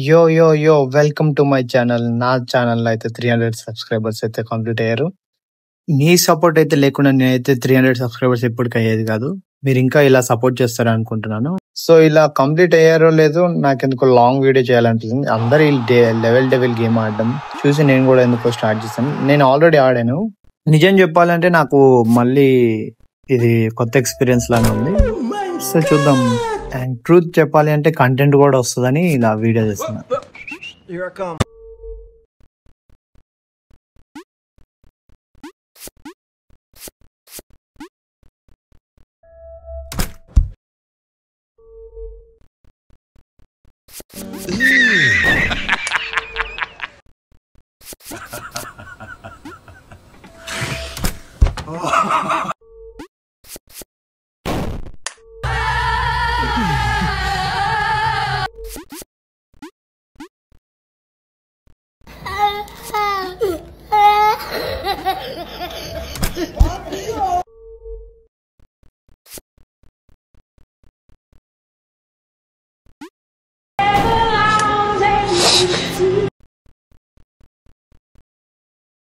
Yo welcome to my channel. నా channel అయితే 300 subscribers అయితే కంప్లీట్ అయ్యారు. మీ సపోర్ట్ అయితే లేకుండా నేనైతే 300 సబ్స్క్రైబర్స్ ఎప్పటికి అయ్యేది కాదు. మీరు ఇంకా ఇలా సపోర్ట్ చేస్తారు అనుకుంటున్నాను. సో ఇలా కంప్లీట్ అయ్యారో లేదో నాకెందుకో లాంగ్ వీడియో చేయాలనిపించింది. అందరు ఈ లెవెల్ డెవిల్ గేమ్ ఆడడం చూసి నేను కూడా ఎందుకో స్టార్ట్ చేశాను. నేను ఆల్రెడీ ఆడాను. నిజం చెప్పాలంటే నాకు మళ్ళీ ఇది కొత్త ఎక్స్పీరియన్స్ లానే ఉంది. సో చూద్దాం. అండ్ ట్రూత్ చెప్పాలి అంటే కంటెంట్ కూడా వస్తుందని ఇలా వీడియో చేస్తున్నా.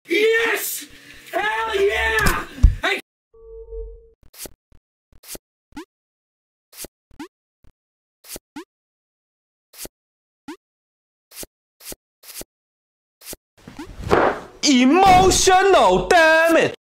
Yes! Hell yeah! Hey! Emotional damage!